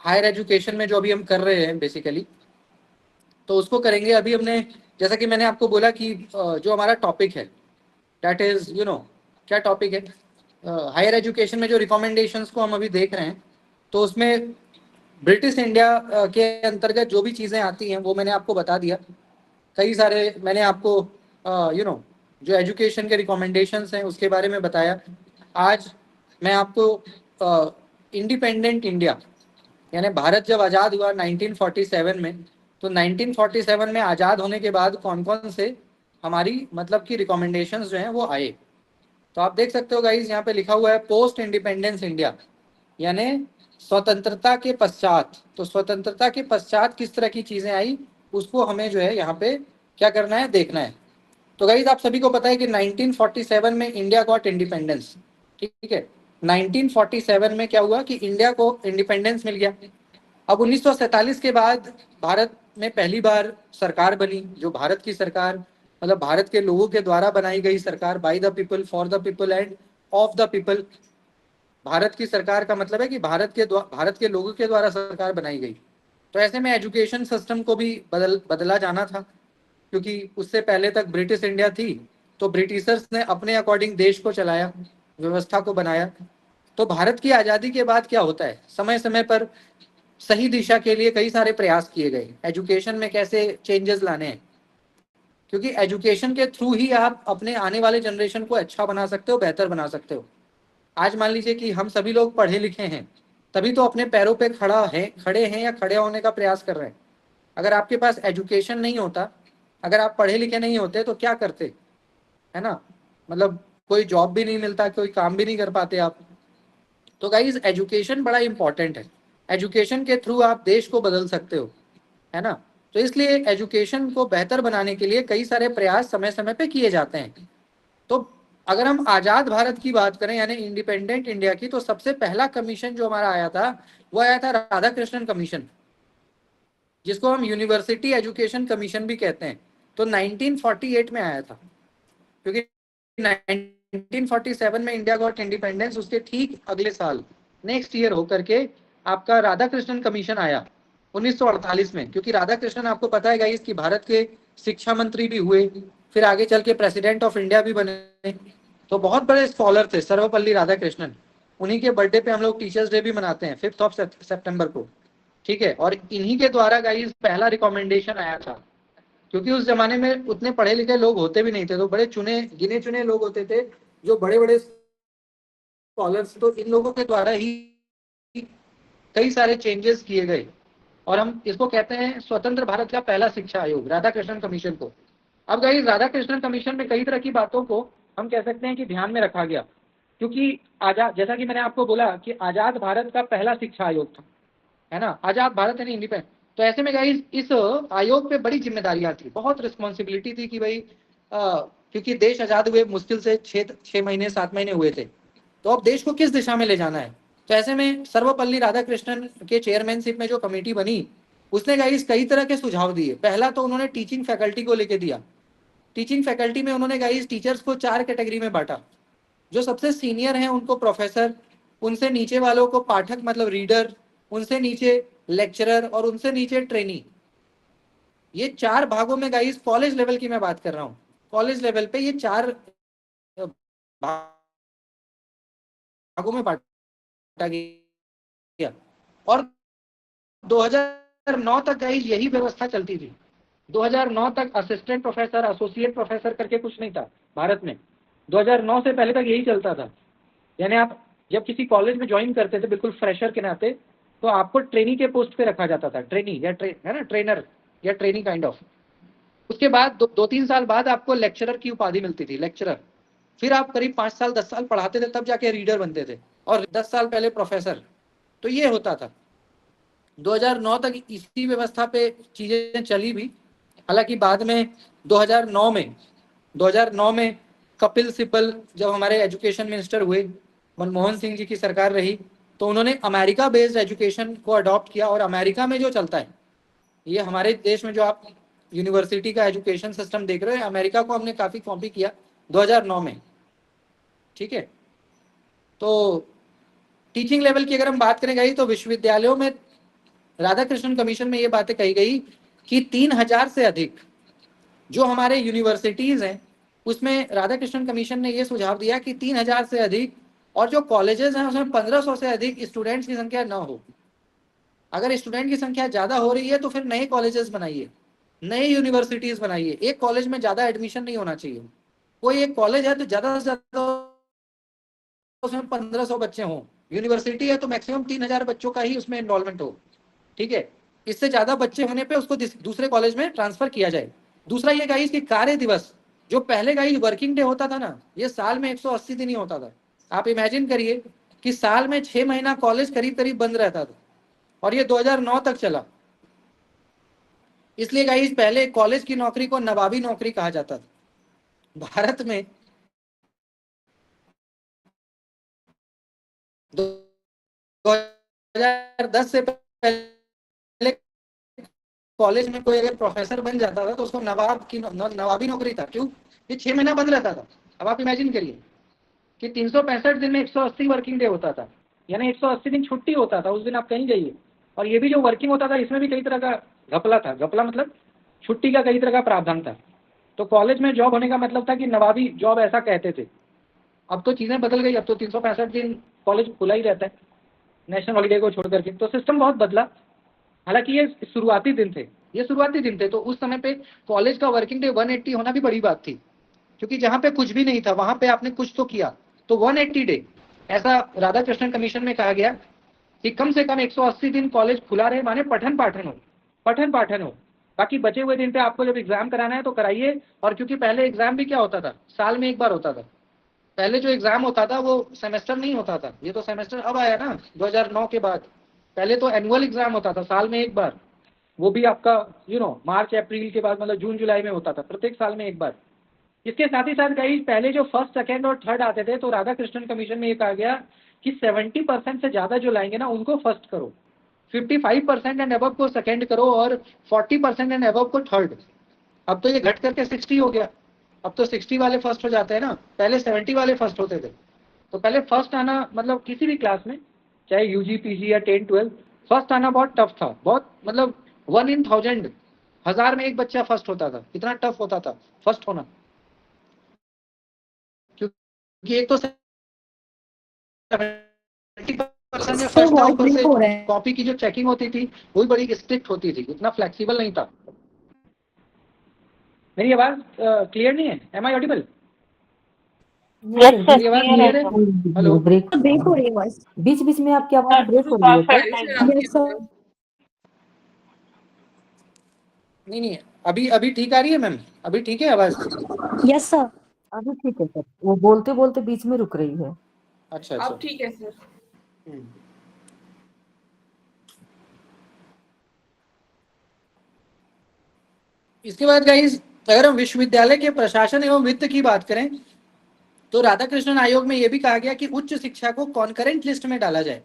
Higher education में जो अभी हम कर रहे हैं बेसिकली, तो उसको करेंगे अभी हमने। जैसा कि मैंने आपको बोला कि जो हमारा टॉपिक है दैट इज क्या टॉपिक है, हायर एजुकेशन में जो रिकमेंडेशंस को हम अभी देख रहे हैं, तो उसमें ब्रिटिश इंडिया के अंतर्गत जो भी चीज़ें आती हैं वो मैंने आपको बता दिया। कई सारे मैंने आपको जो एजुकेशन के रिकमेंडेशंस हैं उसके बारे में बताया। आज मैं आपको इंडिपेंडेंट इंडिया यानी भारत जब आज़ाद हुआ 1947 में, तो 1947 में आज़ाद होने के बाद कौन कौन से हमारी मतलब की रिकमेंडेशंस जो हैं वो आए। तो आप देख सकते हो गाइस, यहाँ पे लिखा हुआ है पोस्ट इंडिपेंडेंस इंडिया, यानी स्वतंत्रता के पश्चात। तो स्वतंत्रता के पश्चात किस तरह की चीज़ें आई उसको हमें जो है यहाँ पे क्या करना है, देखना है। तो गाइस आप सभी को पता है कि 1947 में इंडिया गॉट इंडिपेंडेंस, ठीक है। 1947 में क्या हुआ कि इंडिया को इंडिपेंडेंस मिल गया। अब 1947 के बाद भारत में पहली बार सरकार बनी, जो भारत की सरकार मतलब भारत के लोगों के द्वारा बनाई गई सरकार, by the people, for the people end of the people. Bharat की सरकार का मतलब है कि भारत के लोगों के द्वारा सरकार बनाई गई। तो ऐसे में एजुकेशन सिस्टम को भी बदला जाना था, क्योंकि उससे पहले तक ब्रिटिश इंडिया थी, तो ब्रिटिशर्स ने अपने अकॉर्डिंग देश को चलाया, व्यवस्था को बनाया। तो भारत की आज़ादी के बाद क्या होता है, समय समय पर सही दिशा के लिए कई सारे प्रयास किए गए, एजुकेशन में कैसे चेंजेस लाने हैं, क्योंकि एजुकेशन के थ्रू ही आप अपने आने वाले जनरेशन को अच्छा बना सकते हो, बेहतर बना सकते हो। आज मान लीजिए कि हम सभी लोग पढ़े लिखे हैं, तभी तो अपने पैरों पे खड़े हैं या खड़े होने का प्रयास कर रहे हैं। अगर आपके पास एजुकेशन नहीं होता, अगर आप पढ़े लिखे नहीं होते तो क्या करते, है ना, मतलब कोई जॉब भी नहीं मिलता, कोई काम भी नहीं कर पाते आप। तो गाइज एजुकेशन बड़ा इंपॉर्टेंट है, एजुकेशन के थ्रू आप देश को बदल सकते हो, है ना। तो इसलिए एजुकेशन को बेहतर बनाने के लिए कई सारे प्रयास समय समय पे किए जाते हैं। तो अगर हम आज़ाद भारत की बात करें यानी इंडिपेंडेंट इंडिया की, तो सबसे पहला कमीशन जो हमारा आया था वो आया था राधा कृष्णन कमीशन, जिसको हम यूनिवर्सिटी एजुकेशन कमीशन भी कहते हैं। तो 1948 में आया था, क्योंकि 1947 में इंडिया गॉट इंडिपेंडेंस, उसके ठीक अगले साल नेक्स्ट ईयर होकर के आपका राधा कृष्णन कमीशन आया 1948 में। क्योंकि राधा कृष्णन आपको पता है गाइस कि भारत के शिक्षा मंत्री भी हुए, फिर आगे चल के प्रेसिडेंट ऑफ इंडिया भी बने। तो बहुत बड़े स्कॉलर थे सर्वपल्ली राधाकृष्णन। उन्हीं के बर्थडे पे हम लोग टीचर्स डे भी मनाते हैं 5 सितंबर को, ठीक है। और इन्हीं के द्वारा गाइस पहला रिकमेंडेशन आया था, क्योंकि उस जमाने में उतने पढ़े लिखे लोग होते भी नहीं थे, तो बड़े गिने चुने लोग होते थे जो बड़े बड़े स्कॉलर्स। तो इन लोगों के द्वारा ही कई सारे चेंजेस किए गए, और हम इसको कहते हैं स्वतंत्र भारत का पहला शिक्षा आयोग, राधा कृष्णन कमीशन को। अब गाइस राधा कृष्णन कमीशन में कई तरह की बातों को हम कह सकते हैं कि ध्यान में रखा गया, क्योंकि आजाद, जैसा कि मैंने आपको बोला कि आजाद भारत का पहला शिक्षा आयोग था, है ना, आजाद भारत यानी इंडिपेंडेंट। तो ऐसे में गाइस इस आयोग पे बड़ी जिम्मेदारियां थी, बहुत रिस्पॉन्सिबिलिटी थी कि भाई क्योंकि देश आजाद हुए मुश्किल से 6 महीने 7 महीने हुए थे, तो अब देश को किस दिशा में ले जाना है। तो ऐसे में सर्वपल्ली राधाकृष्णन के चेयरमैनशिप में जो कमेटी बनी, उसने गाइस कई तरह के सुझाव दिए। पहला तो उन्होंने टीचिंग फैकल्टी को लेके दिया। टीचिंग फैकल्टी में उन्होंने गाइस टीचर्स को 4 कैटेगरी में बांटा। जो सबसे सीनियर हैं उनको प्रोफेसर, उनसे नीचे वालों को पाठक मतलब रीडर, उनसे नीचे लेक्चरर और उनसे नीचे ट्रेनी। ये 4 भागों में गाइस, कॉलेज लेवल की मैं बात कर रहा हूँ, कॉलेज लेवल पे ये 4 भागों में बांटा गया। और 2009 तक गाइस यही व्यवस्था चलती थी। 2009 तक असिस्टेंट प्रोफेसर, एसोसिएट प्रोफेसर करके कुछ नहीं था भारत में। 2009 से पहले तक यही चलता था। यानी आप जब किसी कॉलेज में ज्वाइन करते थे बिल्कुल फ्रेशर के नाते, तो आपको ट्रेनी के पोस्ट पे रखा जाता था, ट्रेनी या है ना, ट्रेनर या ट्रेनी काइंड ऑफ। उसके बाद 2-3 साल बाद आपको लेक्चरर की उपाधि मिलती थी, लेक्चरर। फिर आप करीब 5 साल 10 साल पढ़ाते थे, तब जाके रीडर बनते थे, और 10 साल पहले प्रोफेसर। तो ये होता था। 2009 तक इसी व्यवस्था पे चीजें चली भी। हालांकि बाद में 2009 में कपिल सिब्बल जब हमारे एजुकेशन मिनिस्टर हुए, मनमोहन सिंह जी की सरकार रही, तो उन्होंने अमेरिका बेस्ड एजुकेशन को अडॉप्ट किया। और अमेरिका में जो चलता है, ये हमारे देश में जो आप यूनिवर्सिटी का एजुकेशन सिस्टम देख रहे हैं, अमेरिका को हमने काफी कॉपी किया 2009 में, ठीक है। तो टीचिंग लेवल की अगर हम बात करें तो विश्वविद्यालयों में राधाकृष्णन कमीशन में ये बातें कही गई कि 3000 से अधिक जो हमारे यूनिवर्सिटीज हैं उसमें राधाकृष्णन कमीशन ने ये सुझाव दिया कि 3000 से अधिक, और जो कॉलेजेस हैं उसमें 1500 से अधिक स्टूडेंट्स की संख्या ना हो। अगर स्टूडेंट की संख्या ज्यादा हो रही है तो फिर नए कॉलेजेस बनाइए, नए यूनिवर्सिटीज बनाइए। एक कॉलेज में ज्यादा एडमिशन नहीं होना चाहिए। कोई एक कॉलेज है तो ज्यादा से ज्यादा उसमें 1500 बच्चे हों। यूनिवर्सिटी है तो मैक्सिमम 3000 बच्चों का ही उसमें एनरोलमेंट हो, ठीक है। इससे ज्यादा बच्चे होने पे उसको दूसरे कॉलेज में ट्रांसफर किया जाए। दूसरा ये गाइस कि कार्य दिवस, जो पहले गाइस वर्किंग डे होता था ना, ये साल में 180 दिन ही होता था। आप इमेजिन करिए कि साल में 6 महीना कॉलेज करीब करीब बंद रहता था, और ये 2009 तक चला। इसलिए गाइस पहले कॉलेज की नौकरी को नवाबी नौकरी कहा जाता था। भारत में 2010 से पहले कॉलेज में कोई अगर प्रोफेसर बन जाता था तो उसको नवाबी नौकरी था। क्यों? ये 6 महीना बंद रहता था। अब आप इमेजिन करिए कि 365 दिन में 180 वर्किंग डे होता था, यानी 180 दिन छुट्टी होता था, उस दिन आप कहीं जाइए। और ये भी जो वर्किंग होता था इसमें भी कई तरह का घपला था। घपला मतलब छुट्टी का कई तरह का प्रावधान था। तो कॉलेज में जॉब होने का मतलब था कि नवाबी जॉब, ऐसा कहते थे। अब तो चीजें बदल गई, अब तो 365 दिन कॉलेज खुला ही रहता है, नेशनल हॉलीडे को छोड़ करके। तो सिस्टम बहुत बदला। हालांकि ये शुरुआती दिन थे, तो उस समय पे कॉलेज का वर्किंग डे 180 होना भी बड़ी बात थी, क्योंकि जहां पे कुछ भी नहीं था वहां पे आपने कुछ तो किया। तो 180 डे, ऐसा राधाकृष्णन कमीशन में कहा गया कि कम से कम 180 दिन कॉलेज खुला रहे, माने पठन पाठन हो। बाकी बचे हुए दिन पे आपको जब एग्जाम कराना है तो कराइए। और क्योंकि पहले एग्जाम भी क्या होता था, साल में एक बार होता था। पहले जो एग्जाम होता था वो सेमेस्टर नहीं होता था, ये तो सेमेस्टर अब आया ना 2009 के बाद। पहले तो एनुअल एग्जाम होता था साल में एक बार, वो भी आपका मार्च अप्रैल के बाद, मतलब जून जुलाई में होता था, प्रत्येक साल में एक बार। इसके साथ ही साथ गाइस पहले जो फर्स्ट सेकंड और थर्ड आते थे, तो राधाकृष्णन कमीशन में ये कहा गया कि 70% से ज्यादा जो लाएंगे ना उनको फर्स्ट करो, 55% एंड अबव को सेकंड करो, और 40% एंड अबव को थर्ड। अब तो ये घट करके 60 हो गया। अब तो 60 वाले फर्स्ट हो जाते हैं ना, पहले 70 वाले फर्स्ट होते थे। तो पहले फर्स्ट आना मतलब किसी भी क्लास में, चाहे यूजी पीजी या 10 12, फर्स्ट आना बहुत टफ था। बहुत मतलब 1 in 1000, 1000 में एक बच्चा फर्स्ट होता था। इतना टफ होता था फर्स्ट होना, क्योंकि एक तो 70% में फर्स्ट था, ऊपर से कॉपी की जो चेकिंग होती थी वो भी बड़ी स्ट्रिक्ट होती थी, उतना फ्लेक्सिबल नहीं था। मेरी आवाज क्लियर नहीं है? Am I audible? मेरी आवाज क्लियर है? हेलो, ब्रेक हो रही है वॉइस, बीच बीच में आपकी आवाज ब्रेक हो रही है। नहीं, अभी अभी ठीक आ रही है मैम? अभी ठीक है आवाज? यस सर, अभी ठीक है सर। वो बोलते बोलते बीच में रुक रही है। अच्छा, अब ठीक है सर। इसके बाद गाइस अगर हम विश्वविद्यालय के प्रशासन एवं वित्त की बात करें तो राधाकृष्णन आयोग में यह भी कहा गया कि उच्च शिक्षा को कॉन्करेंट लिस्ट में डाला जाए।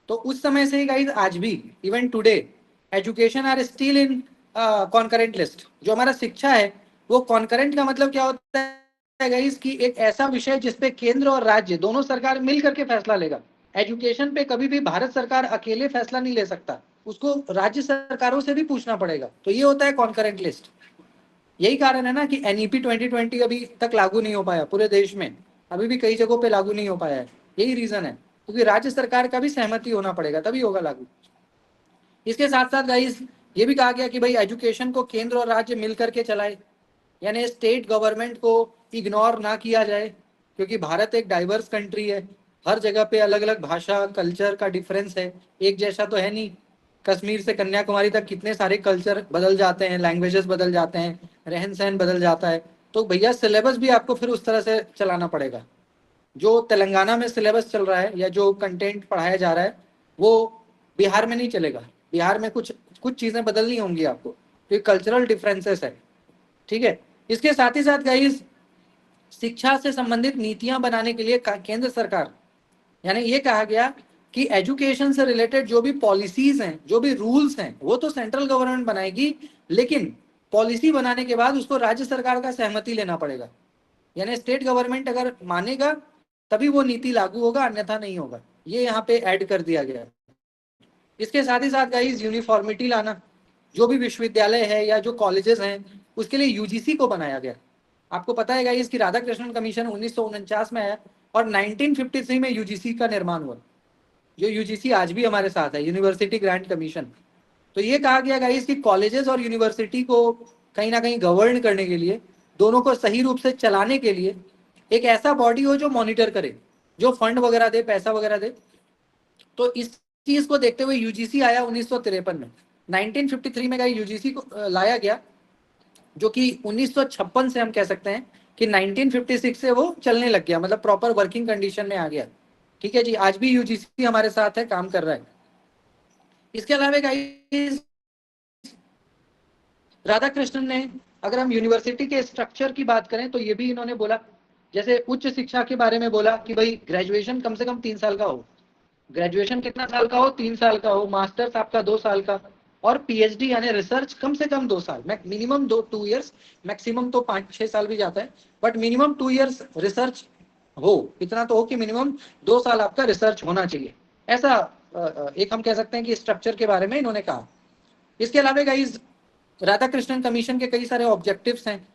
तो उस समय से ही गाइस आज भी, even today, education are still in concurrent list. जो हमारा शिक्षा है वो कॉन्करेंट का मतलब क्या होता है गाइस, कि एक ऐसा विषय जिसपे केंद्र और राज्य दोनों सरकार मिल करके फैसला लेगा। एजुकेशन पे कभी भी भारत सरकार अकेले फैसला नहीं ले सकता, उसको राज्य सरकारों से भी पूछना पड़ेगा। तो ये होता है कॉन्करेंट लिस्ट। यही कारण है ना कि एनईपी 2020 अभी तक लागू नहीं हो पाया पूरे देश में, अभी भी कई जगहों पे लागू नहीं हो पाया है। यही रीजन है, क्योंकि राज्य सरकार का भी सहमति होना पड़ेगा तभी होगा लागू। इसके साथ साथ गाइस ये भी कहा गया कि भाई एजुकेशन को केंद्र और राज्य मिलकर के चलाए, यानी स्टेट गवर्नमेंट को इग्नोर ना किया जाए, क्योंकि भारत एक डाइवर्स कंट्री है। हर जगह पे अलग अलग भाषा कल्चर का डिफरेंस है, एक जैसा तो है नहीं। कश्मीर से कन्याकुमारी तक कितने सारे कल्चर बदल जाते हैं, लैंग्वेजेस बदल जाते हैं, रहन सहन बदल जाता है। तो भैया सिलेबस भी आपको फिर उस तरह से चलाना पड़ेगा। जो तेलंगाना में सिलेबस चल रहा है या जो कंटेंट पढ़ाया जा रहा है वो बिहार में नहीं चलेगा। बिहार में कुछ कुछ चीज़ें बदलनी होंगी आपको, तो कल्चरल डिफरेंसेस है, ठीक है। इसके साथ ही साथ गाइस शिक्षा से संबंधित नीतियां बनाने के लिए केंद्र सरकार, यानी ये कहा गया कि एजुकेशन से रिलेटेड जो भी पॉलिसीज हैं, जो भी रूल्स हैं, वो तो सेंट्रल गवर्नमेंट बनाएगी, लेकिन पॉलिसी बनाने के बाद उसको राज्य सरकार का सहमति लेना पड़ेगा। यानी स्टेट गवर्नमेंट अगर मानेगा तभी वो नीति लागू होगा, अन्यथा नहीं होगा। ये यहाँ पे ऐड कर दिया गया। इसके साथ ही साथ गाइस यूनिफॉर्मिटी लाना, जो भी विश्वविद्यालय है या जो कॉलेजेस हैं उसके लिए यूजीसी को बनाया गया। आपको पता है गाइस कि राधाकृष्णन कमीशन 1949 में आया और 1953 में यूजीसी का निर्माण हुआ, जो यूजीसी आज भी हमारे साथ है, यूनिवर्सिटी ग्रांट कमीशन। तो ये कहा गया गाइस कि कॉलेजेस और यूनिवर्सिटी को कहीं ना कहीं गवर्न करने के लिए, दोनों को सही रूप से चलाने के लिए एक ऐसा बॉडी हो जो मॉनिटर करे, जो फंड वगैरह दे, पैसा वगैरह दे। तो इस चीज को देखते हुए यूजीसी आया 1953 में। 1953 में गाइस यूजीसी को लाया गया, जो कि 1956 से हम कह सकते हैं कि 1956 से वो चलने लग गया, मतलब प्रॉपर वर्किंग कंडीशन में आ गया। ठीक है जी, आज भी यूजीसी हमारे साथ है, काम कर रहा है। इसके अलावा गाइस राधाकृष्णन ने, अगर हम यूनिवर्सिटी के स्ट्रक्चर की बात करें तो ये भी इन्होंने बोला, जैसे उच्च शिक्षा के बारे में बोला कि भाई ग्रेजुएशन कम से कम 3 साल का हो। ग्रेजुएशन कितना साल का हो? 3 साल का हो। मास्टर्स आपका 2 साल का, और पीएचडी यानी रिसर्च कम से कम 2 साल, मिनिमम 2 ईयर्स, मैक्सिमम तो 5-6 साल भी जाता है, बट मिनिमम 2 ईयर्स रिसर्च हो। इतना तो हो कि मिनिमम 2 साल आपका रिसर्च होना चाहिए। ऐसा एक हम कह सकते हैं कि स्ट्रक्चर के बारे में इन्होंने कहा। इसके अलावा गाइस राधाकृष्णन कमीशन के कई सारे ऑब्जेक्टिव्स हैं,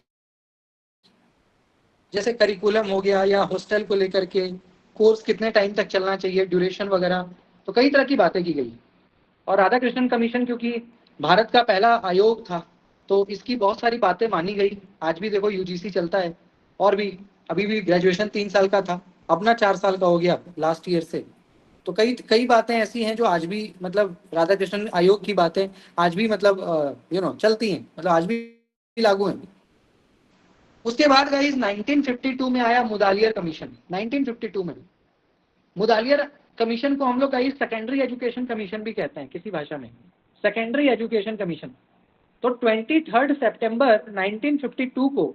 जैसे करिकुलम हो गया या हॉस्टल को लेकर के, कोर्स कितने टाइम तक चलना चाहिए, ड्यूरेशन वगैरह, तो कई तरह की बातें की गई। और राधाकृष्णन कमीशन क्योंकि भारत का पहला आयोग था, तो इसकी बहुत सारी बातें मानी गई। आज भी देखो यूजीसी चलता है, और भी अभी भी ग्रेजुएशन 3 साल का था, अपना 4 साल का हो गया लास्ट ईयर से। तो कई कई बातें ऐसी हैं जो आज भी, मतलब राधाकृष्णन आयोग की बातें आज भी, मतलब चलती हैं, मतलब आज भी लागू हैं। उसके बाद गाइस 1952 में आया मुदालियर कमीशन। 1952 में मुदालियर कमीशन को हम लोग गाइस सेकेंडरी एजुकेशन कमीशन भी कहते हैं किसी भाषा में, सेकेंडरी एजुकेशन कमीशन। तो 23 सितंबर 1952 को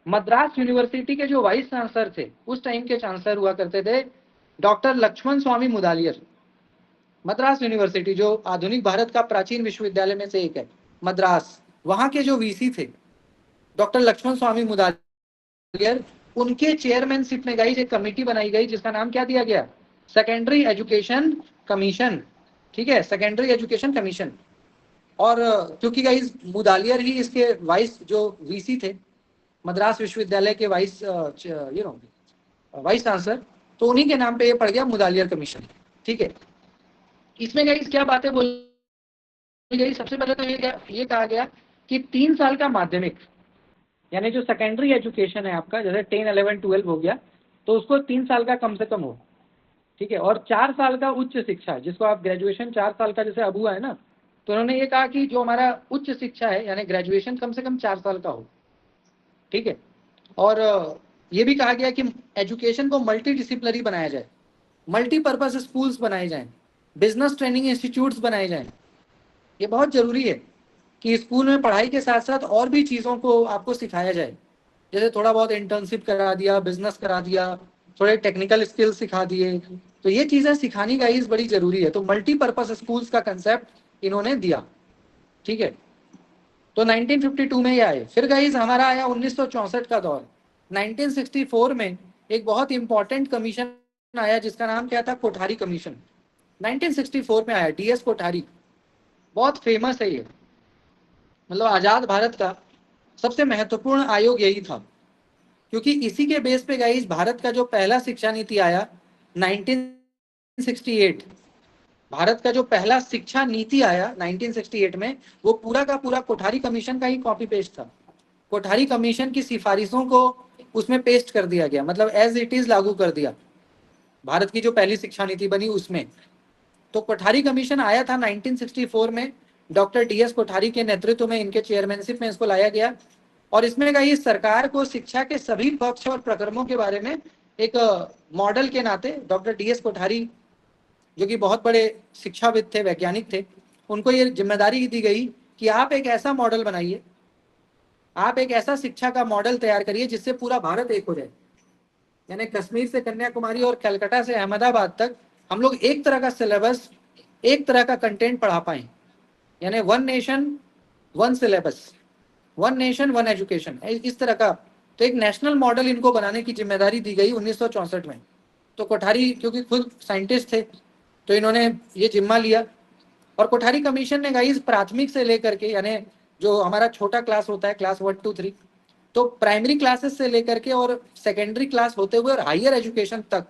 मद्रास यूनिवर्सिटी के जो वाइस चांसलर थे, उस टाइम के चांसलर हुआ करते थे डॉक्टर लक्ष्मण स्वामी मुदालियर। मद्रास यूनिवर्सिटी जो आधुनिक भारत का प्राचीन विश्वविद्यालय में से एक है, मद्रास, वहां के जो वीसी थे डॉक्टर लक्ष्मण स्वामी मुदालियर, उनके चेयरमैनशिप में गाइस एक कमेटी बनाई गई जिसका नाम क्या दिया गया? Secondary education commission. ठीक है, सेकेंडरी एजुकेशन कमीशन। और क्योंकि गाइस मुदालियर ही इसके वाइस जो वीसी थे, मद्रास विश्वविद्यालय के वाइस वाइस चांसलर, तो उन्हीं के नाम पे ये पड़ गया मुदालियर कमीशन। ठीक है, इसमें गाइस क्या बातें बोली गई? सबसे पहले तो ये कहा गया कि 3 साल का माध्यमिक, यानी जो सेकेंडरी एजुकेशन है आपका, जैसे 10, 11, 12 हो गया, तो उसको 3 साल का कम से कम हो। ठीक है, और 4 साल का उच्च शिक्षा, जिसको आप ग्रेजुएशन 4 साल का जैसे अब हुआ है ना, तो उन्होंने ये कहा कि जो हमारा उच्च शिक्षा है यानी ग्रेजुएशन कम से कम 4 साल का हो। ठीक है, और ये भी कहा गया कि एजुकेशन को मल्टी डिसिप्लिनरी बनाया जाए, मल्टीपर्पज स्कूल्स बनाए जाएं, बिजनेस ट्रेनिंग इंस्टीट्यूट्स बनाए जाएं। ये बहुत जरूरी है कि स्कूल में पढ़ाई के साथ साथ और भी चीज़ों को आपको सिखाया जाए, जैसे थोड़ा बहुत इंटर्नशिप करा दिया, बिजनेस करा दिया, थोड़े टेक्निकल स्किल्स सिखा दिए, तो ये चीज़ें सिखानी गाइस बड़ी जरूरी है। तो मल्टीपर्पज स्कूल्स का कंसेप्ट इन्होंने दिया। ठीक है, तो 1952 में ये आए। फिर गाइस हमारा आया 1964 का दौर। 1964 में एक बहुत इंपॉर्टेंट कमीशन आया जिसका नाम क्या था? कोठारी कमीशन। 1964 में आया, डीएस कोठारी, बहुत फेमस है ये, मतलब आजाद भारत का सबसे महत्वपूर्ण आयोग यही था, क्योंकि इसी के बेस पे गाइस भारत का जो पहला शिक्षा नीति आया 1968, भारत का जो पहला शिक्षा नीति आया 1968 में, वो पूरा का पूरा कोठारी कमीशन का ही कॉपी पेस्ट था। कोठारी कमीशन की सिफारिशों को उसमें पेस्ट कर दिया गया, मतलब एज इट इज लागू कर दिया भारत की जो पहली शिक्षा नीति बनी उसमें। तो कोठारी कमीशन आया था 1964 में, डॉक्टर डीएस कोठारी के नेतृत्व में, इनके चेयरमैनशिप में इसको लाया गया। और इसमें का ये सरकार को शिक्षा के सभी पक्ष और प्रकरणों के बारे में एक मॉडल के नाते डॉक्टर डीएस कोठारी, जो कि बहुत बड़े शिक्षाविद थे, वैज्ञानिक थे, उनको ये जिम्मेदारी दी गई कि आप एक ऐसा मॉडल बनाइए, आप एक ऐसा शिक्षा का मॉडल तैयार करिए जिससे पूरा भारत एक हो जाए, यानी कश्मीर से कन्याकुमारी और कलकत्ता से अहमदाबाद तक हम लोग एक तरह का सिलेबस, एक तरह का कंटेंट पढ़ा पाए, यानी one nation one syllabus, one nation one education, इस तरह का। तो एक नेशनल मॉडल इनको बनाने की जिम्मेदारी दी गई 1964 में। तो कोठारी क्योंकि खुद साइंटिस्ट थे, तो इन्होंने ये जिम्मा लिया और कोठारी कमीशन ने गाइस प्राथमिक से लेकर के, यानी जो हमारा छोटा क्लास होता है, क्लास 1 2 3, तो प्राइमरी क्लासेस से लेकर के और सेकेंडरी क्लास होते हुए और हायर एजुकेशन तक,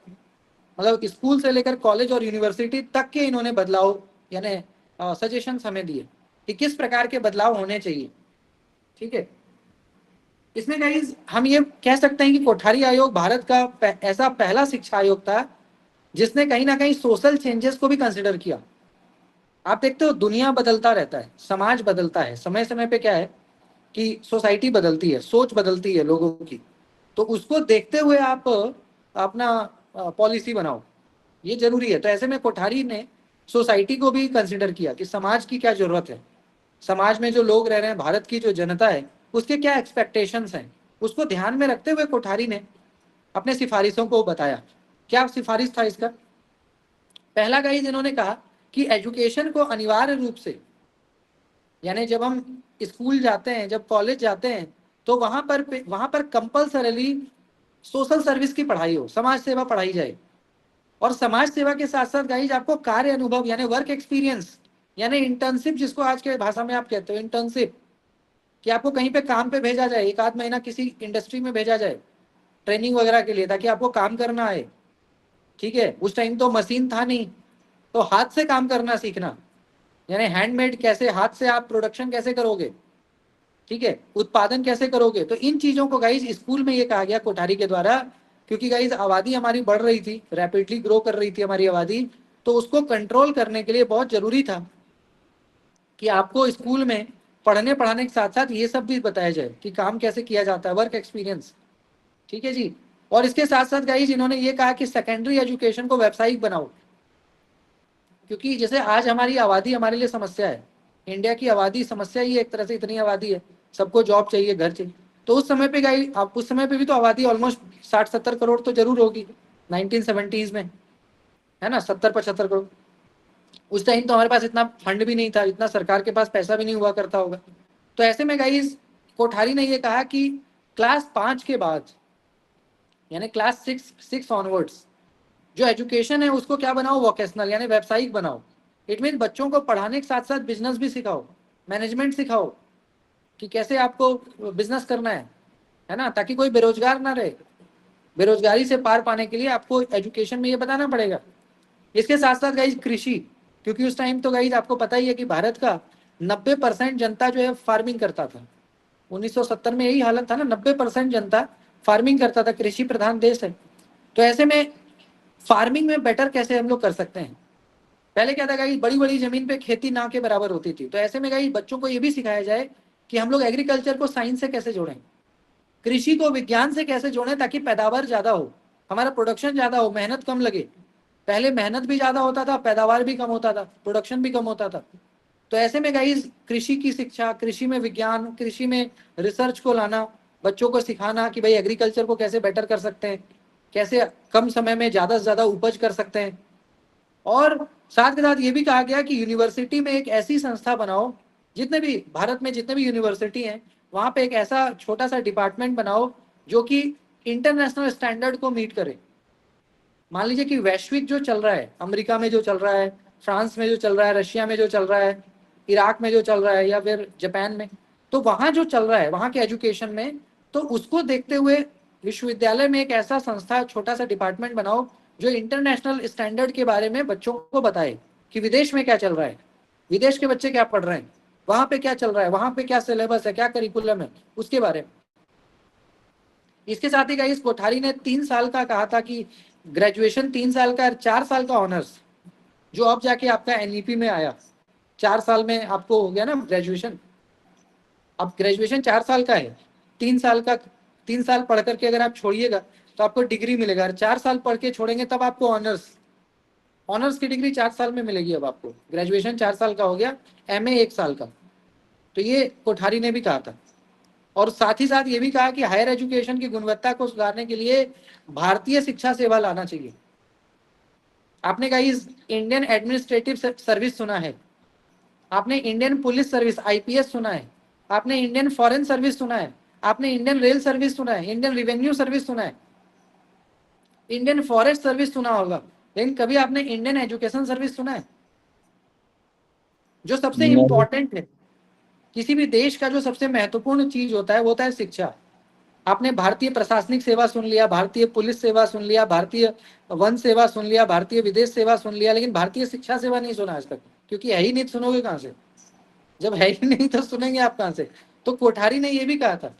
मतलब स्कूल से लेकर कॉलेज और यूनिवर्सिटी तक के इन्होंने बदलाव यानी सजेशंस हमें दिए कि किस प्रकार के बदलाव होने चाहिए। ठीक है, इसमें गाइस हम ये कह सकते हैं कि कोठारी आयोग भारत का ऐसा पहला शिक्षा आयोग था जिसने कहीं ना कहीं सोशल चेंजेस को भी कंसिडर किया। आप देखते हो दुनिया बदलता रहता है, समाज बदलता है, समय समय पे क्या है कि सोसाइटी बदलती है, सोच बदलती है लोगों की, तो उसको देखते हुए आप अपना पॉलिसी बनाओ, ये जरूरी है। तो ऐसे में कोठारी ने सोसाइटी को भी कंसिडर किया कि समाज की क्या जरूरत है, समाज में जो लोग रह रहे हैं, भारत की जो जनता है, उसके क्या एक्सपेक्टेशंस हैं, उसको ध्यान में रखते हुए कोठारी ने अपने सिफारिशों को बताया। क्या सिफारिश था इसका? पहला गाइस इन्होंने कहा कि एजुकेशन को अनिवार्य रूप से, यानी जब हम स्कूल जाते हैं, जब कॉलेज जाते हैं, तो वहां पर कंपल्सरली सोशल सर्विस की पढ़ाई हो, समाज सेवा पढ़ाई जाए। और समाज सेवा के साथ साथ गाइज आपको कार्य अनुभव यानी वर्क एक्सपीरियंस, यानी इंटर्नशिप, जिसको आज के भाषा में आप कहते हो इंटर्नशिप, कि आपको कहीं पे काम पे भेजा जाए, एक आध महीना किसी इंडस्ट्री में भेजा जाए ट्रेनिंग वगैरह के लिए, ताकि आपको काम करना आए। ठीक है, उस टाइम तो मशीन था नहीं, तो हाथ से काम करना सीखना, यानी हैंडमेड, कैसे हाथ से आप प्रोडक्शन कैसे करोगे, ठीक है, उत्पादन कैसे करोगे। तो इन चीजों को गाइज स्कूल में ये कहा गया कोठारी के द्वारा, क्योंकि गाइज आबादी हमारी बढ़ रही थी, रैपिडली ग्रो कर रही थी हमारी आबादी, तो उसको कंट्रोल करने के लिए बहुत जरूरी था कि आपको स्कूल में पढ़ने पढ़ाने के साथ साथ ये सब भी बताया जाए कि काम कैसे किया जाता है, वर्क एक्सपीरियंस। ठीक है जी। और इसके साथ साथ गाइज इन्होंने ये कहा कि सेकेंडरी एजुकेशन को व्यावसायिक बनाओ, क्योंकि जैसे आज हमारी आबादी हमारे लिए समस्या है, इंडिया की आबादी समस्या ही है एक तरह से, इतनी आबादी है, सबको जॉब चाहिए, घर चाहिए। तो उस समय पे गाइस, आप उस समय पे भी तो आबादी ऑलमोस्ट 60-70 करोड़ तो जरूर होगी 1970s में, है ना, 70-75 करोड़। उस टाइम तो हमारे पास इतना फंड भी नहीं था, इतना सरकार के पास पैसा भी नहीं हुआ करता होगा। तो ऐसे में गाइस कोठारी ने ये कहा कि क्लास 5 के बाद, यानी क्लास 6 ऑनवर्ड्स, जो एजुकेशन है उसको क्या बनाओ, वोकेशनल यानी व्यावसायिक बनाओ। इट मीन बच्चों को पढ़ाने के साथ साथ बिजनेस भी सिखाओ, मैनेजमेंट सिखाओ कि कैसे आपको बिजनेस करना है ना, ताकि कोई बेरोजगार ना रहे। बेरोजगारी से पार पाने के लिए आपको एजुकेशन में ये बताना पड़ेगा। इसके साथ साथ गाइज कृषि, क्योंकि उस टाइम तो गाइज आपको पता ही है कि भारत का 90% जनता जो है फार्मिंग करता था। 1970 में यही हालत था ना, 90% जनता फार्मिंग करता था, कृषि प्रधान देश है। तो ऐसे में फार्मिंग में बेटर कैसे हम लोग कर सकते हैं। पहले क्या था गाइस, बड़ी बड़ी जमीन पे खेती ना के बराबर होती थी। तो ऐसे में गाइस बच्चों को ये भी सिखाया जाए कि हम लोग एग्रीकल्चर को साइंस से कैसे जोड़ें, कृषि को विज्ञान से कैसे जोड़ें, ताकि पैदावार ज्यादा हो, हमारा प्रोडक्शन ज्यादा हो, मेहनत कम लगे। पहले मेहनत भी ज्यादा होता था, पैदावार भी कम होता था, प्रोडक्शन भी कम होता था। तो ऐसे में गाइस कृषि की शिक्षा, कृषि में विज्ञान, कृषि में रिसर्च को लाना, बच्चों को सिखाना कि भाई एग्रीकल्चर को कैसे बेटर कर सकते हैं, कैसे कम समय में ज्यादा से ज्यादा उपज कर सकते हैं। और साथ के साथ ये भी कहा गया कि यूनिवर्सिटी में एक ऐसी संस्था बनाओ, जितने भी भारत में जितने भी यूनिवर्सिटी हैं, वहां पे एक ऐसा छोटा सा डिपार्टमेंट बनाओ जो कि इंटरनेशनल स्टैंडर्ड को मीट करे। मान लीजिए कि वैश्विक जो चल रहा है, अमेरिका में जो चल रहा है, फ्रांस में जो चल रहा है, रशिया में जो चल रहा है, इराक में जो चल रहा है, या फिर जापान में, तो वहां जो चल रहा है वहां के एजुकेशन में, तो उसको देखते हुए विश्वविद्यालय में एक ऐसा संस्था, छोटा सा डिपार्टमेंट बनाओ जो इंटरनेशनल स्टैंडर्ड के बारे में बच्चों को बताए कि विदेश में क्या चल रहा है, विदेश के बच्चे क्या पढ़ रहे हैं, वहां पे क्या चल रहा है, वहां पे क्या सिलेबस है, क्या करिकुलम है, उसके बारे में। इसके साथ ही गाइस कोठारी ने 3 साल का कहा था कि ग्रेजुएशन 3 साल का, 4 साल का ऑनर्स, जो अब जाके आपका एनईपी में आया, 4 साल में आपको हो गया ना ग्रेजुएशन। अब ग्रेजुएशन 4 साल का है, 3 साल का, 3 साल पढ़ करके अगर आप छोड़िएगा तो आपको डिग्री मिलेगा, 4 साल पढ़ के छोड़ेंगे तब आपको ऑनर्स, ऑनर्स की डिग्री 4 साल में मिलेगी। अब आपको ग्रेजुएशन 4 साल का हो गया, एमए 1 साल का। तो ये कोठारी ने भी कहा था। और साथ ही साथ ये भी कहा कि हायर एजुकेशन की गुणवत्ता को सुधारने के लिए भारतीय शिक्षा सेवा लाना चाहिए। आपने कहा इस इंडियन एडमिनिस्ट्रेटिव सर्विस सुना है, आपने इंडियन पुलिस सर्विस आईपीएस सुना है, आपने इंडियन फॉरेन सर्विस सुना है, आपने इंडियन रेल सर्विस सुना है, इंडियन रिवेन्यू सर्विस सुना है, इंडियन फॉरेस्ट सर्विस सुना होगा, लेकिन कभी आपने इंडियन एजुकेशन सर्विस सुना है? जो सबसे नहीं, इंपॉर्टेंट है, किसी भी देश का जो सबसे महत्वपूर्ण चीज होता है वो होता है शिक्षा। आपने भारतीय प्रशासनिक सेवा सुन लिया, भारतीय पुलिस सेवा सुन लिया, भारतीय वन सेवा सुन लिया, भारतीय विदेश सेवा सुन लिया, लेकिन भारतीय शिक्षा सेवा नहीं सुना आज तक, क्योंकि है ही नहीं, सुनोगे कहाँ से? जब है ही नहीं तो सुनेंगे आप कहाँ से? तो कोठारी ने ये भी कहा था,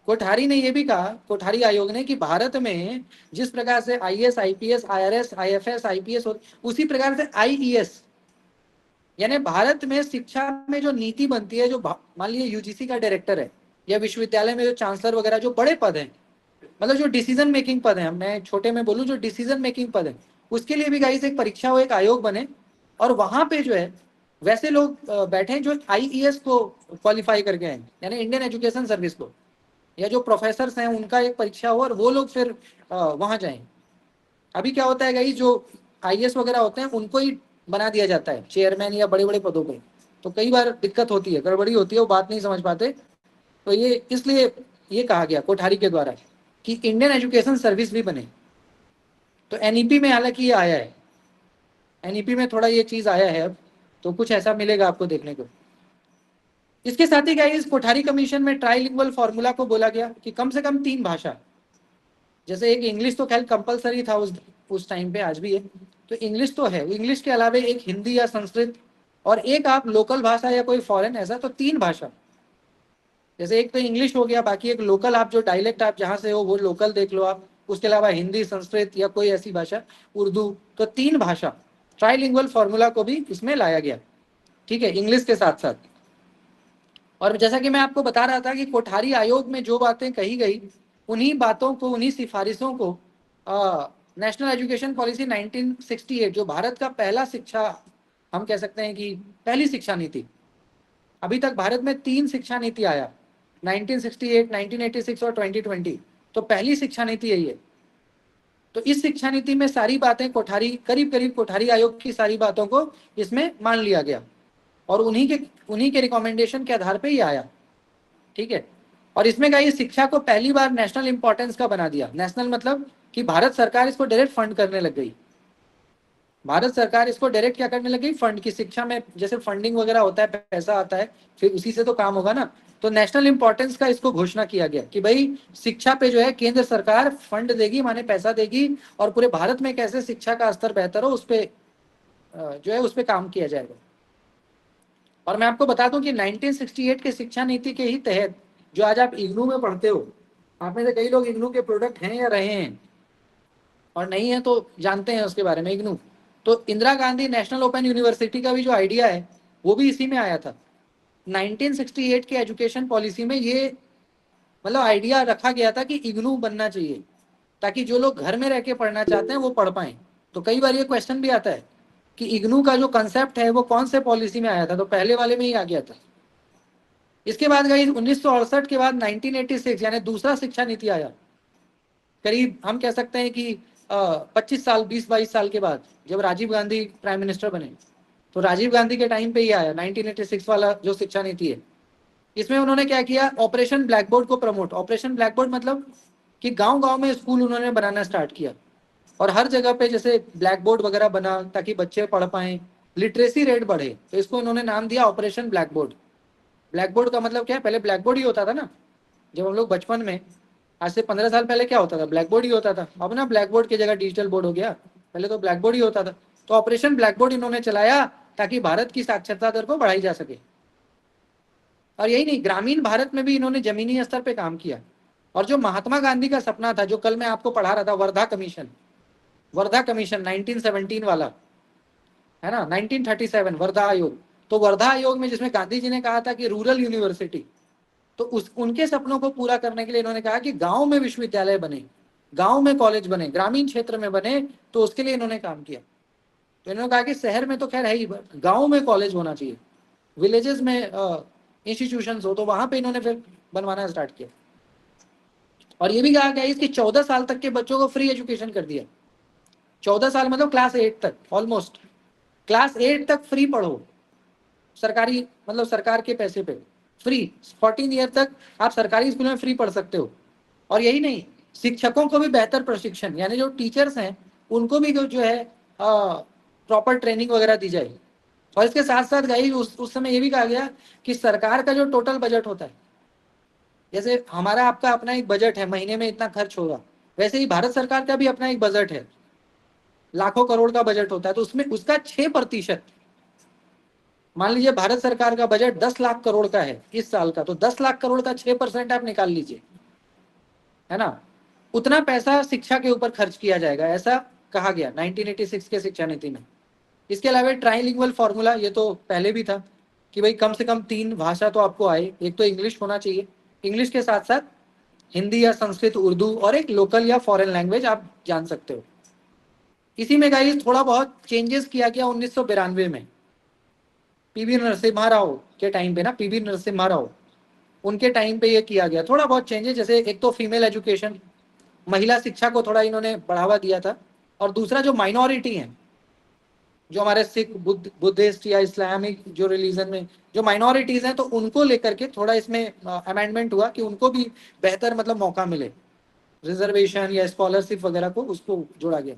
कोठारी ने यह भी कहा, कोठारी आयोग ने, कि भारत में जिस प्रकार से IAS, IPS, IRS, IFS, IPS उसी प्रकार से आईईएस, यानी भारत में शिक्षा में जो नीति बनती है, जो मान लीजिए यूजीसी का डायरेक्टर है या विश्वविद्यालय में जो चांसलर वगैरह जो बड़े पद हैं, मतलब जो डिसीजन मेकिंग पद है, मैं छोटे में बोलूं जो डिसीजन मेकिंग पद है, उसके लिए भी गाइस एक परीक्षा हो, एक आयोग बने, और वहां पे जो है वैसे लोग बैठे जो आईईएस को क्वालिफाई करके हैं, यानी इंडियन एजुकेशन सर्विस को, या जो प्रोफेसर हैं उनका एक परीक्षा हो और वो लोग फिर वहां जाएं। अभी क्या होता है गाइस, जो आईएएस वगैरह होते हैं उनको ही बना दिया जाता है चेयरमैन या बड़े बड़े पदों पे, तो कई बार दिक्कत होती है, गड़बड़ी होती है, वो बात नहीं समझ पाते। तो ये इसलिए ये कहा गया कोठारी के द्वारा कि इंडियन एजुकेशन सर्विस भी बने। तो एनईपी में हालांकि ये आया है, एनईपी में थोड़ा ये चीज आया है अब, तो कुछ ऐसा मिलेगा आपको देखने को। इसके साथ ही गाइस कोठारी कमीशन में ट्राइलिंगुअल फॉर्मूला को बोला गया कि कम से कम 3 भाषा, जैसे एक इंग्लिश तो खैर कंपलसरी था उस टाइम पे, आज भी है, तो इंग्लिश तो है, इंग्लिश के अलावा एक हिंदी या संस्कृत, और एक आप लोकल भाषा या कोई फॉरेन ऐसा, तो 3 भाषा, जैसे एक तो इंग्लिश हो गया, बाकी एक लोकल, आप जो डायलेक्ट आप जहाँ से हो वो लोकल देख लो आप, उसके अलावा हिंदी, संस्कृत या कोई ऐसी भाषा, उर्दू, तो 3 भाषा, ट्राइलिंगुअल फॉर्मूला को भी इसमें लाया गया, ठीक है, इंग्लिश के साथ साथ। और जैसा कि मैं आपको बता रहा था कि कोठारी आयोग में जो बातें कही गई, उन्हीं बातों को, उन्हीं सिफारिशों को नेशनल एजुकेशन पॉलिसी 1968, जो भारत का पहला शिक्षा, हम कह सकते हैं कि पहली शिक्षा नीति, अभी तक भारत में 3 शिक्षा नीति आया, 1968, 1986 और 2020, तो पहली शिक्षा नीति यही है। तो इस शिक्षा नीति में सारी बातें कोठारी, करीब करीब कोठारी आयोग की सारी बातों को इसमें मान लिया गया, और उन्हीं के रिकमेंडेशन के आधार पे ये आया, ठीक है। और इसमें का ये शिक्षा को पहली बार नेशनल इंपॉर्टेंस का बना दिया। नेशनल मतलब कि भारत सरकार इसको डायरेक्ट फंड करने लग गई, भारत सरकार इसको डायरेक्ट क्या करने लगी, फंड की, शिक्षा में जैसे फंडिंग वगैरह होता है, पैसा आता है, फिर उसी से तो काम होगा ना, तो नेशनल इंपॉर्टेंस का इसको घोषणा किया गया कि भाई शिक्षा पे जो है केंद्र सरकार फंड देगी, माने पैसा देगी, और पूरे भारत में कैसे शिक्षा का स्तर बेहतर हो उस पर जो है उस पर काम किया जाएगा। और मैं आपको बता दूं कि 1968 के शिक्षा नीति के ही तहत जो आज आप इग्नू में पढ़ते हो, आप में से कई लोग इग्नू के प्रोडक्ट हैं या रहे हैं, और नहीं है तो जानते हैं उसके बारे में, इग्नू, तो Indira Gandhi national open university का भी जो आइडिया है वो भी इसी में आया था। 1968 के एजुकेशन पॉलिसी में ये मतलब आइडिया रखा गया था कि इग्नू बनना चाहिए, ताकि जो लोग घर में रह के पढ़ना चाहते हैं वो पढ़ पाए। तो कई बार ये क्वेश्चन भी आता है कि इग्नू का जो कंसेप्ट है वो कौन से पॉलिसी में आया था, तो पहले वाले में ही आ गया था। इसके बाद गई 1968 के बाद 1986 यानी दूसरा शिक्षा नीति आया, करीब हम कह सकते हैं कि 25 साल, 20-22 साल के बाद, जब राजीव गांधी प्राइम मिनिस्टर बने, तो राजीव गांधी के टाइम पे ही आया 1986 वाला जो शिक्षा नीति है। इसमें उन्होंने क्या किया, ऑपरेशन ब्लैक बोर्ड को प्रमोट, ऑपरेशन ब्लैक बोर्ड मतलब कि गांव गांव में स्कूल उन्होंने बनाना स्टार्ट किया, और हर जगह पे जैसे ब्लैक बोर्ड वगैरह बना ताकि बच्चे पढ़ पाएं, लिटरेसी रेट बढ़े, तो इसको उन्होंने नाम दिया operation black board. Black board का मतलब क्या है, पहले ब्लैक बोर्ड ही होता था ना, जब हम लोग बचपन में, आज से 15 साल पहले क्या होता था, ब्लैक बोर्ड ही होता था। अब ना ब्लैक बोर्ड की जगह डिजिटल बोर्ड हो गया, पहले तो ब्लैक बोर्ड ही होता था। तो ऑपरेशन ब्लैक बोर्ड इन्होंने चलाया ताकि भारत की साक्षरता दर को बढ़ाई जा सके। और यही नहीं, ग्रामीण भारत में भी इन्होंने जमीनी स्तर पे काम किया। और जो महात्मा गांधी का सपना था, जो कल मैं आपको पढ़ा रहा था, वर्धा कमीशन, वर्धा कमीशन 1917 वाला है ना, 1937 वर्धा आयोग, तो वर्धा आयोग में जिसमें गांधी जी ने कहा था कि रूरल यूनिवर्सिटी, तो उनके सपनों को पूरा करने के लिए इन्होंने कहा कि गांव में विश्वविद्यालय बने, गांव में कॉलेज बने, ग्रामीण क्षेत्र में बने, तो उसके लिए इन्होंने काम किया। तो इन्होंने कहा कि शहर में तो खैर है ही, गांव में कॉलेज होना चाहिए, विलेजेस में इंस्टीट्यूशंस हो, तो वहां पे इन्होंने फिर बनवाना स्टार्ट किया। और ये भी कहा गया कि 14 साल तक के बच्चों को फ्री एजुकेशन कर दिया। 14 साल मतलब क्लास 8 तक, ऑलमोस्ट क्लास 8 तक फ्री पढ़ो, सरकारी मतलब सरकार के पैसे पे फ्री, 14 ईयर तक आप सरकारी स्कूल में फ्री पढ़ सकते हो। और यही नहीं, शिक्षकों को भी बेहतर प्रशिक्षण, यानी जो टीचर्स हैं उनको भी जो है प्रॉपर ट्रेनिंग वगैरह दी जाए, और इसके साथ साथ गाइस उस समय ये भी कहा गया कि सरकार का जो टोटल बजट होता है, जैसे हमारा आपका अपना एक बजट है, महीने में इतना खर्च होगा, वैसे ही भारत सरकार का भी अपना एक बजट है, लाखों करोड़ का बजट होता है, तो उसमें उसका 6%, मान लीजिए भारत सरकार का बजट 10 लाख करोड़ का है इस साल का, तो 10 लाख करोड़ का 6% आप निकाल लीजिए, है ना, उतना पैसा शिक्षा के ऊपर खर्च किया जाएगा, ऐसा कहा गया 1986 के शिक्षा नीति में। इसके अलावा ट्राइलिंगुअल फॉर्मूला, ये तो पहले भी था कि भाई कम से कम 3 भाषा तो आपको आए, एक तो इंग्लिश होना चाहिए, इंग्लिश के साथ साथ हिंदी या संस्कृत, उर्दू और एक लोकल या फॉरेन लैंग्वेज आप जान सकते हो। इसी में गाइस थोड़ा बहुत चेंजेस किया गया 1992 में, पीवी नरसिम्हा राव के टाइम पे ना, पीवी नरसिम्हा राव उनके टाइम पे ये किया गया थोड़ा बहुत चेंजेस, जैसे एक तो फीमेल एजुकेशन, महिला शिक्षा को थोड़ा इन्होंने बढ़ावा दिया था, और दूसरा जो माइनॉरिटी है, जो हमारे सिख, बुद्धिस्ट या इस्लामिक जो रिलीजन में जो माइनॉरिटीज हैं, तो उनको लेकर के थोड़ा इसमें अमेंडमेंट हुआ कि उनको भी बेहतर मतलब मौका मिले, रिजर्वेशन या स्कॉलरशिप वगैरह को उसको जोड़ा गया।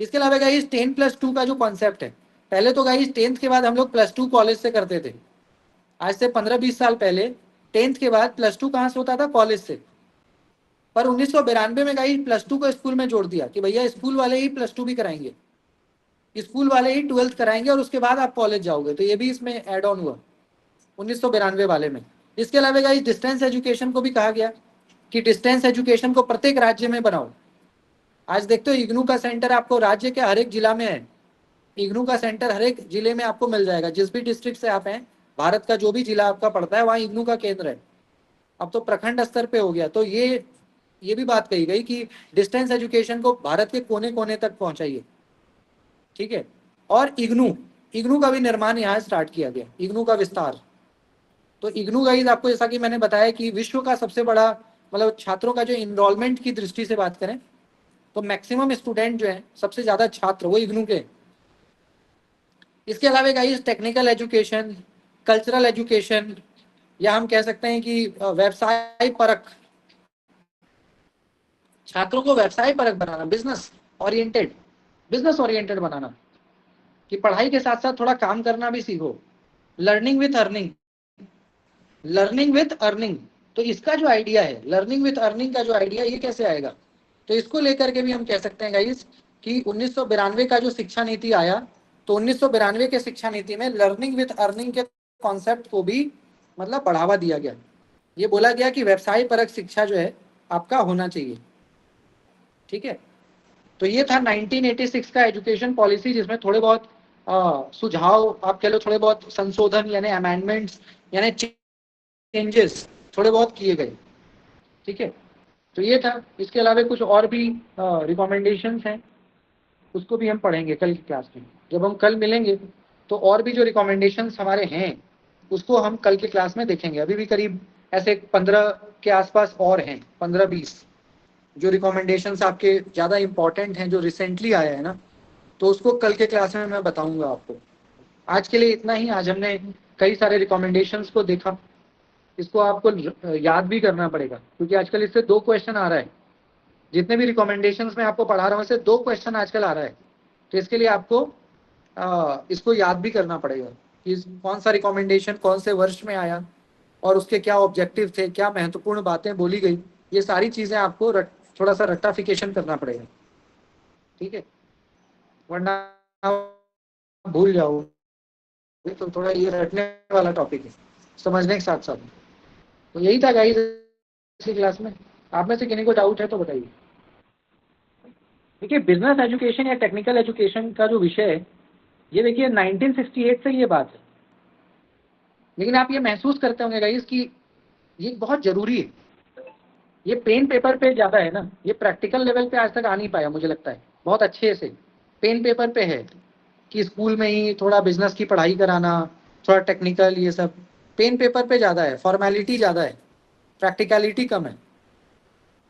इसके अलावा गाइस 10+2 का जो कॉन्सेप्ट है, पहले तो गाइस 10th के बाद हम लोग +2 कॉलेज से करते थे, आज से 15-20 साल पहले 10th के बाद +2 कहाँ से होता था, कॉलेज से। पर 1992 में गाइस +2 को स्कूल में जोड़ दिया कि भैया स्कूल वाले ही +2 भी कराएंगे, स्कूल वाले ही 12th कराएंगे और उसके बाद आप कॉलेज जाओगे, तो ये भी इसमें एड ऑन हुआ 1992 वाले में। इसके अलावा गाइस डिस्टेंस एजुकेशन को भी कहा गया कि डिस्टेंस एजुकेशन को प्रत्येक राज्य में बनाओ। आज देखते हो इग्नू का सेंटर आपको राज्य के हर एक जिला में है, इग्नू का सेंटर हर एक जिले में आपको मिल जाएगा, जिस भी डिस्ट्रिक्ट से आप हैं, भारत का जो भी जिला आपका पड़ता है वहाँ इग्नू का केंद्र है। अब तो प्रखंड स्तर पे हो गया, तो ये भी बात कही गई कि डिस्टेंस एजुकेशन को भारत के कोने कोने तक पहुंचाइए, ठीक है। और इग्नू इग्नू का भी निर्माण यहाँ स्टार्ट किया गया, इग्नू का विस्तार। तो इग्नू गाइस आपको जैसा कि मैंने बताया कि विश्व का सबसे बड़ा मतलब छात्रों का जो इनरोलमेंट की दृष्टि से बात करें तो मैक्सिमम स्टूडेंट जो है, सबसे ज्यादा छात्र वो इग्नू के। इसके अलावा guys technical education, cultural education, या हम कह सकते हैं कि व्यवसाय परक, छात्रों को व्यवसाय परक बनाना, बिजनेस ओरिएंटेड बनाना, कि पढ़ाई के साथ साथ थोड़ा काम करना भी सीखो। Learning with earning, learning with earning, तो इसका जो आइडिया है, लर्निंग विथ अर्निंग का जो आइडिया, ये कैसे आएगा, तो इसको लेकर के भी हम कह सकते हैं गाइस कि 1992 का जो शिक्षा नीति आया, तो 1992 के शिक्षा नीति में लर्निंग विथ अर्निंग के कॉन्सेप्ट को भी मतलब बढ़ावा दिया गया। ये बोला गया कि व्यवसाय परक शिक्षा जो है आपका होना चाहिए, ठीक है। तो ये था 1986 का एजुकेशन पॉलिसी, जिसमें थोड़े बहुत सुझाव आप कह लो, थोड़े बहुत संशोधन यानी अमेंडमेंट्स यानी चेंजेस थोड़े बहुत किए गए, ठीक है। तो ये था। इसके अलावा कुछ और भी रिकमेंडेशंस हैं, उसको भी हम पढ़ेंगे कल की क्लास में। जब हम कल मिलेंगे तो और भी जो रिकमेंडेशंस हमारे हैं उसको हम कल की क्लास में देखेंगे। अभी भी करीब ऐसे 15 के आसपास और हैं, 15-20 जो रिकमेंडेशंस आपके ज़्यादा इंपॉर्टेंट हैं, जो रिसेंटली आया है ना, तो उसको कल के क्लास में मैं बताऊंगा आपको। आज के लिए इतना ही। आज हमने कई सारे रिकमेंडेशंस को देखा, इसको आपको याद भी करना पड़ेगा क्योंकि आजकल इससे 2 क्वेश्चन आ रहा है। जितने भी रिकमेंडेशंस मैं आपको पढ़ा रहा हूँ इससे 2 क्वेश्चन आजकल आ रहा है, तो इसके लिए आपको इसको याद भी करना पड़ेगा कि कौन सा रिकमेंडेशन कौन से वर्ष में आया और उसके क्या ऑब्जेक्टिव थे, क्या महत्वपूर्ण बातें बोली गई, ये सारी चीज़ें आपको थोड़ा सा रट्टाफिकेशन करना पड़ेगा, ठीक है, वरना भूल जाओ। तो थोड़ा ये रटने वाला टॉपिक है समझने के साथ साथ। तो यही था गाइस इसी क्लास में। आप में से किन्हीं को डाउट है तो बताइए। देखिए बिजनेस एजुकेशन या टेक्निकल एजुकेशन का जो विषय है, ये देखिए 1968 से ये बात है, लेकिन आप ये महसूस करते होंगे गाइस कि ये बहुत जरूरी है। ये पेन पेपर पे ज्यादा है ना, ये प्रैक्टिकल लेवल पे आज तक आ नहीं पाया, मुझे लगता है बहुत अच्छे से पेन पेपर पे है कि स्कूल में ही थोड़ा बिजनेस की पढ़ाई कराना, थोड़ा टेक्निकल, ये सब पेन पेपर पे ज़्यादा है, फॉर्मेलिटी ज़्यादा है, प्रैक्टिकलिटी कम है।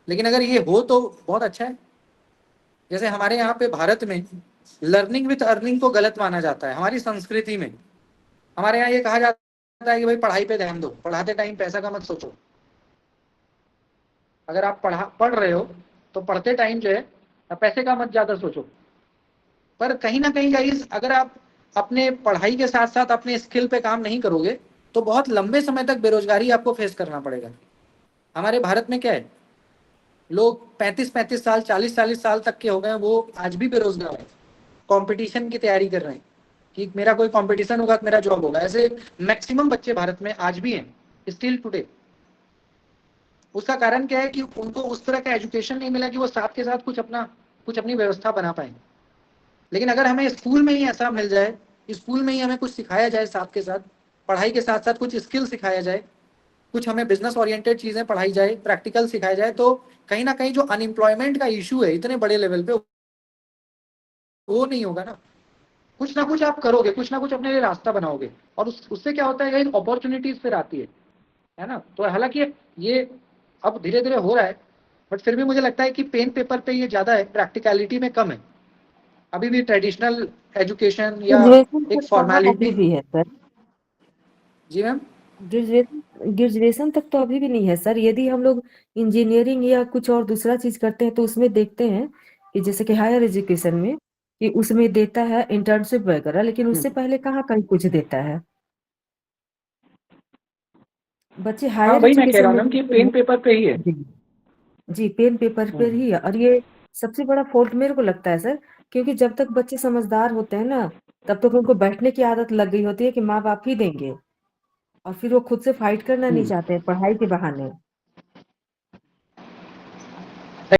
लेकिन अगर ये हो तो बहुत अच्छा है। जैसे हमारे यहाँ पे भारत में लर्निंग विथ अर्निंग को गलत माना जाता है, हमारी संस्कृति में हमारे यहाँ ये कहा जाता है कि भाई पढ़ाई पे ध्यान दो, पढ़ाते टाइम पैसा का मत सोचो। अगर आप पढ़ रहे हो तो पढ़ते टाइम जो है पैसे का मत ज़्यादा सोचो। पर कहीं ना कहीं गाइस अगर आप अपने पढ़ाई के साथ साथ अपने स्किल पे काम नहीं करोगे तो बहुत लंबे समय तक बेरोजगारी आपको फेस करना पड़ेगा। हमारे भारत में क्या है, लोग 35-35 साल 40-40 साल तक के हो गए, वो आज भी बेरोजगार है, कंपटीशन की तैयारी कर रहे हैं कि मेरा कोई कंपटीशन होगा तो मेरा जॉब होगा। ऐसे मैक्सिमम बच्चे भारत में आज भी हैं स्टिल टुडे। उसका कारण क्या है कि उनको उस तरह का एजुकेशन नहीं मिला कि वो साथ के साथ कुछ अपनी व्यवस्था बना पाए। लेकिन अगर हमें स्कूल में ही ऐसा मिल जाए, स्कूल में ही हमें कुछ सिखाया जाए, साथ के साथ पढ़ाई के साथ साथ कुछ स्किल सिखाया जाए, कुछ हमें बिजनेस ओरिएंटेड चीजें पढ़ाई जाए, प्रैक्टिकल सिखाया जाए, तो कहीं ना कहीं जो अनएम्प्लॉयमेंट का इशू है इतने बड़े लेवल पे, वो नहीं होगा ना कुछ आप करोगे, कुछ ना कुछ अपने लिए रास्ता बनाओगे, और उससे क्या होता है, अपॉर्चुनिटीज फिर आती है ना। तो हालांकि ये अब धीरे धीरे हो रहा है, बट फिर भी मुझे लगता है कि पेन पेपर पे ये ज्यादा है, प्रैक्टिकलिटी में कम है। अभी भी ट्रेडिशनल एजुकेशन या ग्रेजुएशन एक तक कहाँ फॉर्मेलिटी। अभी भी है सर। जी मैम। ग्रेजुएशन तक तो अभी भी नहीं है सर। यदि हम लोग इंजीनियरिंग या कुछ और दूसरा चीज करते हैं तो उसमें देखते हैं कि जैसे कि हायर एजुकेशन में कि उसमें देता है इंटर्नशिप वगैरह, लेकिन उससे पहले कहाँ कहीं कुछ देता है। बच्चे हाँ हायर वही मैं कह एजुकेशन रहा हूँ में मैम कि जाते पेन हैं। पेपर पे ही है। जी जी, पेन पेपर पर ही है। और ये सबसे बड़ा फॉल्ट मेरे को लगता है सर, क्योंकि जब तक बच्चे समझदार होते हैं ना, तब तक उनको बैठने की आदत लग गई होती है कि माँ बाप ही देंगे, और फिर वो खुद से फाइट करना नहीं चाहते हैं पढ़ाई के बहाने।